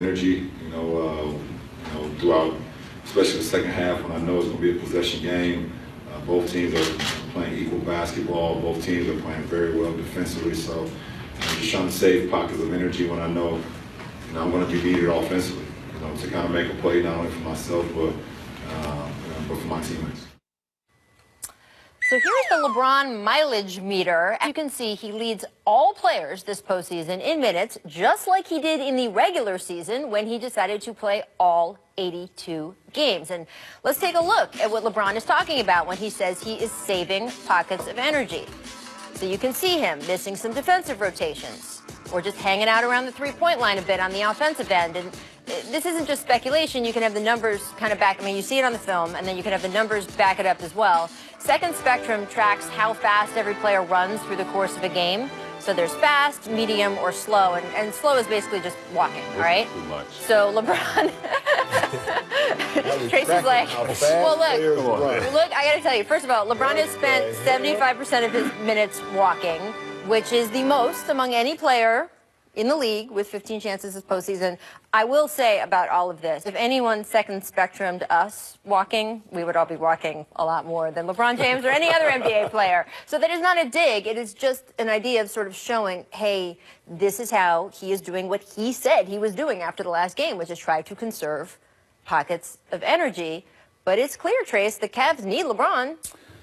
energy, throughout, especially the second half when I know it's going to be a possession game. Both teams are playing equal basketball. Both teams are playing very well defensively. So I'm just trying to save pockets of energy when I know, I'm going to be needed offensively, to kind of make a play not only for myself but for my teammates. So here's the LeBron mileage meter. As you can see, he leads all players this postseason in minutes, just like he did in the regular season when he decided to play all 82 games. And let's take a look at what LeBron is talking about when he says he is saving pockets of energy. So you can see him missing some defensive rotations or just hanging out around the three-point line a bit on the offensive end. And this isn't just speculation. You can have the numbers kind of back. I mean, you see it on the film, and then you can have the numbers back it up as well. Second Spectrum tracks how fast every player runs through the course of a game. So there's fast, medium, or slow, and slow is basically just walking, all right? Too much. So LeBron, Tracy's like, well, look, I got to tell you, first of all, LeBron has spent 75% of his minutes walking, which is the most among any player in the league with 15 chances this postseason. I will say about all of this, if anyone second spectrumed us walking, we would all be walking a lot more than LeBron James or any other NBA player. So that is not a dig. It is just an idea of sort of showing, hey, this is how he is doing what he said he was doing after the last game, which is try to conserve pockets of energy. But it's clear, Trace, the Cavs need LeBron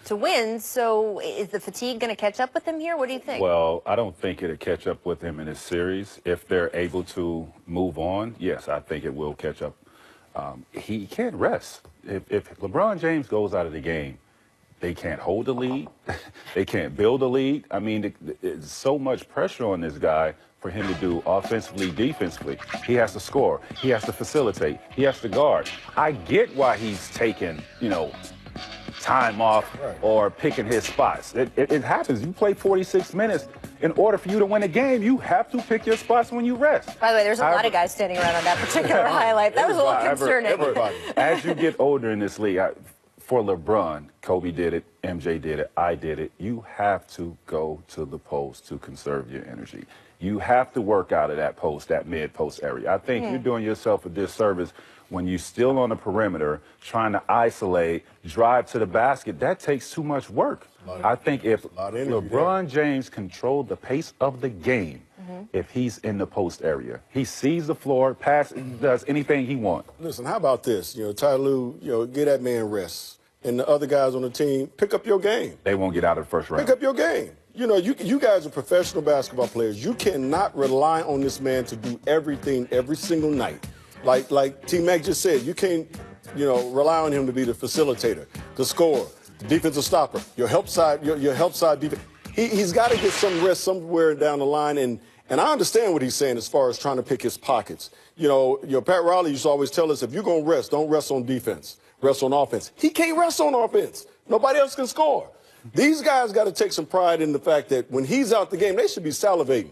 to win, so is the fatigue going to catch up with him here? What do you think? Well, I don't think it'll catch up with him in this series. If they're able to move on, yes, I think it will catch up. He can't rest. If LeBron James goes out of the game, they can't hold the lead. They can't build a lead. I mean, it's so much pressure on this guy for him to do offensively, defensively. He has to score. He has to facilitate. He has to guard. I get why he's taken, time off or picking his spots. It happens. You play 46 minutes. In order for you to win a game, you have to pick your spots when you rest. By the way, there's a lot of guys standing around on that particular highlight. That was a little concerning. As you get older in this league, for LeBron, Kobe did it, MJ did it, I did it, you have to go to the post to conserve your energy. You have to work out of that post, that mid-post area. I think you're doing yourself a disservice when you're still on the perimeter, trying to isolate, drive to the basket. That takes too much work. I think if LeBron James controlled the pace of the game, if he's in the post area, he sees the floor, passes, does anything he wants. Listen, how about this? Ty Lue, get that man rest. And the other guys on the team, pick up your game. They won't get out of the first round. Pick up your game. You guys are professional basketball players. You cannot rely on this man to do everything every single night. Like T-Mac just said, you can't, rely on him to be the facilitator, the scorer, the defensive stopper, your help side defense. He's got to get some rest somewhere down the line, and I understand what he's saying as far as trying to pick his pockets. Pat Riley used to always tell us, if you're going to rest, don't rest on defense, rest on offense. He can't rest on offense. Nobody else can score. These guys got to take some pride in the fact that when he's out the game, they should be salivating.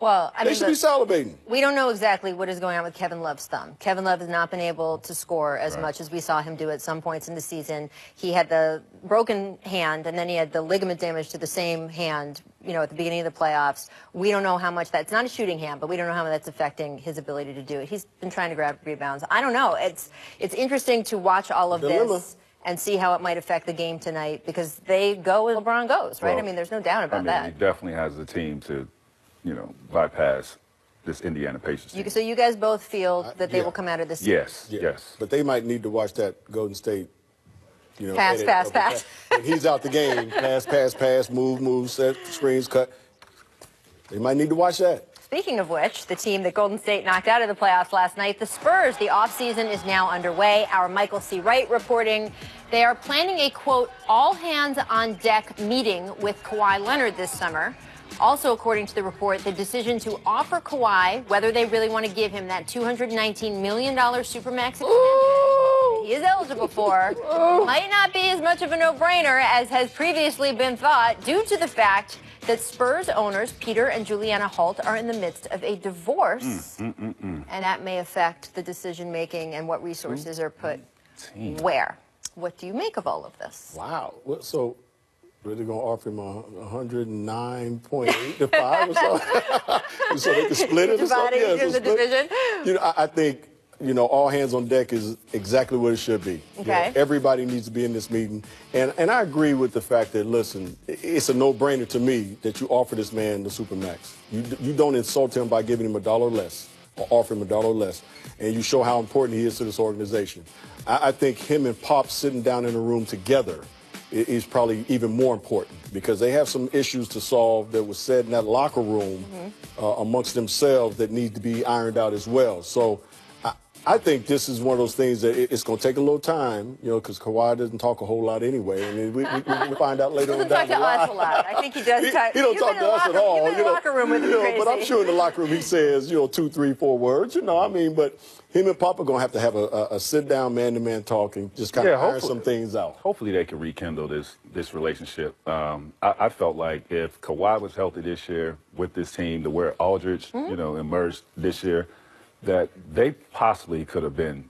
Well, I mean, they should be salivating. We don't know exactly what is going on with Kevin Love's thumb. Kevin Love has not been able to score as much as we saw him do at some points in the season. He had the broken hand, and then he had the ligament damage to the same hand, at the beginning of the playoffs. We don't know how much that's not a shooting hand, but we don't know how much that's affecting his ability to do it. He's been trying to grab rebounds. I don't know. It's interesting to watch all of this and see how it might affect the game tonight, because they go where LeBron goes, right? Well, I mean, there's no doubt about that. He definitely has the team to bypass this Indiana Pacers team. So you guys both feel that they will come out of this? Yes. But they might need to watch that Golden State, pass. When he's out the game, pass, move, set, screens, cut. They might need to watch that. Speaking of which, the team that Golden State knocked out of the playoffs last night, the Spurs, the offseason is now underway. Our Michael C. Wright reporting they are planning a, quote, all-hands-on-deck meeting with Kawhi Leonard this summer. Also, according to the report, the decision to offer Kawhi, whether they really want to give him that $219 million Supermax extension he is eligible for, might not be as much of a no-brainer as has previously been thought, due to the fact that Spurs owners Peter and Juliana Holt are in the midst of a divorce, and that may affect the decision-making and what resources are put where. What do you make of all of this? Wow. So really going to offer him 109.8 to 5 or so? so they can split it or something. Dividing Yeah, in the division. You know, I think, you know, all hands on deck is exactly what it should be. Okay. You know, everybody needs to be in this meeting. And I agree with the fact that, listen, it's a no-brainer to me that you offer this man the Supermax. You don't insult him by giving him $1 less or offer him $1 less. And you show how important he is to this organization. I think him and Pop sitting down in a room together is probably even more important because they have some issues to solve that was said in that locker room amongst themselves that need to be ironed out as well. So I think this is one of those things that it's going to take a little time, you know, because Kawhi doesn't talk a whole lot anyway. I mean, we find out later on down the line. He doesn't talk to us a lot. I think he does talk. He don't talk to us at all. You've been in the locker room with him crazy. But I'm sure in the locker room he says, you know, 2, 3, 4 words. You know, I mean, but him and Pop are going to have a sit-down, man-to-man talk and just kind of iron some things out. Hopefully they can rekindle this relationship. I felt like if Kawhi was healthy this year with this team, to where Aldridge, you know, emerged this year, that they possibly could have been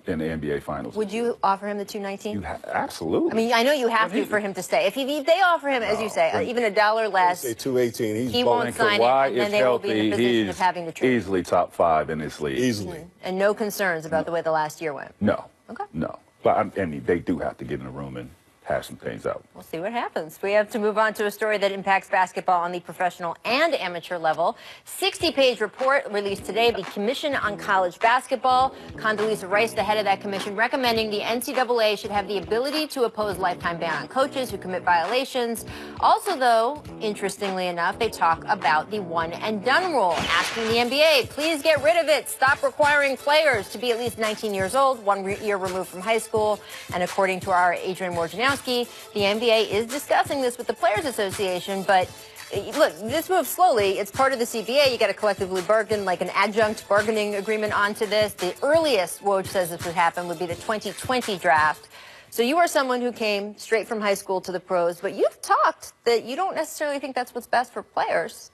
in the NBA Finals. Would you offer him the $219? Absolutely. I mean, I know you have to for him to stay. If they offer him, as you say, even $1 less, say $218. he won't sign it, and then they will be in a position of having to trade. Easily top 5 in this league. Easily. And no concerns about the way the last year went. No. Okay. No. But I mean, they do have to get in a room and hash some things out. We'll see what happens. We have to move on to a story that impacts basketball on the professional and amateur level. 60-page report released today by the Commission on College Basketball. Condoleezza Rice, the head of that commission, recommending the NCAA should have the ability to oppose lifetime ban on coaches who commit violations. Also, though, interestingly enough, they talk about the one-and-done rule, asking the NBA, please get rid of it. Stop requiring players to be at least 19 years old, 1 year removed from high school. And according to our Adrian Wojnarowski, the NBA is discussing this with the Players Association, but look, this moves slowly. It's part of the CBA. You got to collectively bargain, like an adjunct bargaining agreement onto this. The earliest Woj says this would happen would be the 2020 draft. So you are someone who came straight from high school to the pros, but you've talked that you don't necessarily think that's what's best for players.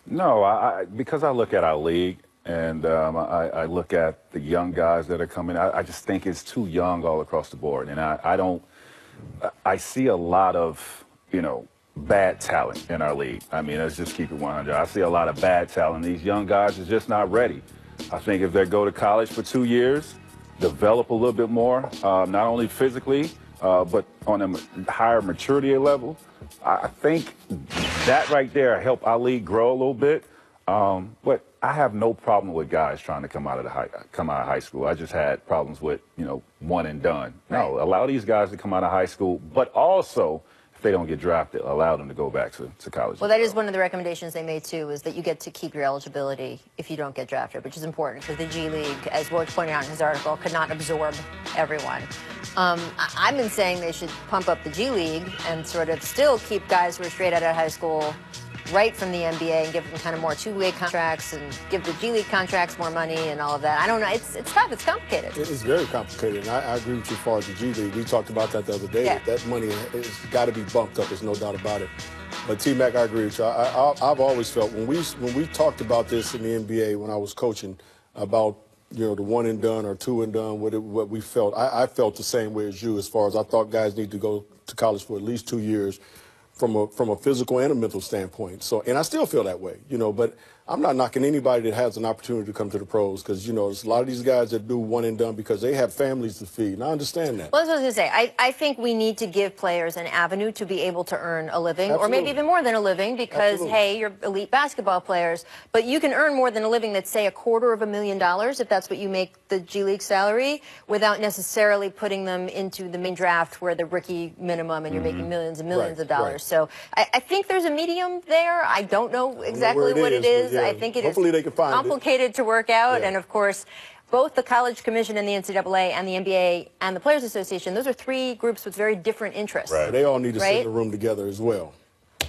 No, because I look at our league and I look at the young guys that are coming. I just think it's too young all across the board, and I see a lot of, you know, bad talent in our league. I mean, let's just keep it 100. I see a lot of bad talent. These young guys are just not ready. I think if they go to college for 2 years, develop a little bit more, not only physically, but on a higher maturity level, I think that right there help our league grow a little bit. But I have no problem with guys trying to come out of high school. I just had problems with, you know, one and done. No, allow these guys to come out of high school, but also if they don't get drafted, allow them to go back to college. Well, that is one of the recommendations they made, too, is that you get to keep your eligibility if you don't get drafted, which is important because the G League, as Woj pointed out in his article, could not absorb everyone. I've been saying they should pump up the G League and sort of still keep guys who are straight out of high school right from the NBA and give them kind of more two-way contracts and give the G League contracts more money and all of that. I don't know. It's tough. It's complicated. It's very complicated. And I agree with you as far as the G League. We talked about that the other day. Yeah. That money has got to be bumped up. There's no doubt about it. But T-Mac, I agree with you. I've always felt when we talked about this in the NBA when I was coaching about, you know, the one and done or two and done, what we felt. I felt the same way as you as far as I thought guys need to go to college for at least 2 years from a physical and a mental standpoint. So, and I still feel that way, you know, but I'm not knocking anybody that has an opportunity to come to the pros because, you know, there's a lot of these guys that do one and done because they have families to feed, and I understand that. Well, that's what I was going to say. I think we need to give players an avenue to be able to earn a living, Absolutely. or maybe even more than a living because, Absolutely. hey, you're elite basketball players, but you can earn more than a living that's, say, $250,000 if that's what you make the G League salary without necessarily putting them into the main draft where the rookie minimum and you're making millions and millions of dollars. Right. So I think there's a medium there. I don't know exactly what it is. Yeah. I think it Hopefully is they can find complicated to work out, Yeah. and of course, both the College Commission and the NCAA and the NBA and the Players Association, those are three groups with very different interests. Right. They all need to sit in the room together as well.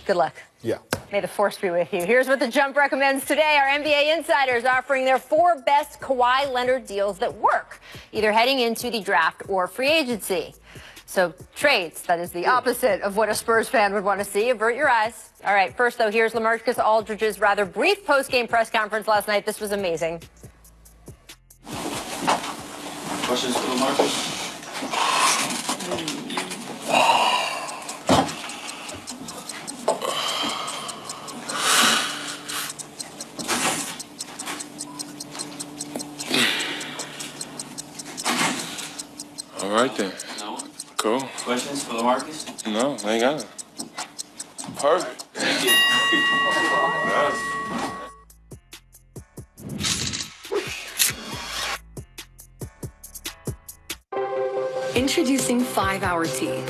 Good luck. Yeah. May the force be with you. Here's what the Jump recommends today. Our NBA insiders offering their 4 best Kawhi Leonard deals that work, either heading into the draft or free agency. So trades, that is the opposite of what a Spurs fan would want to see. Avert your eyes. All right, first, though, here's LaMarcus Aldridge's rather brief post-game press conference last night. This was amazing. Questions for LaMarcus? All right then. No. Cool. Questions for LaMarcus? No, I ain't got it. Perfect. Thank you. Nice. Introducing 5-Hour Tea,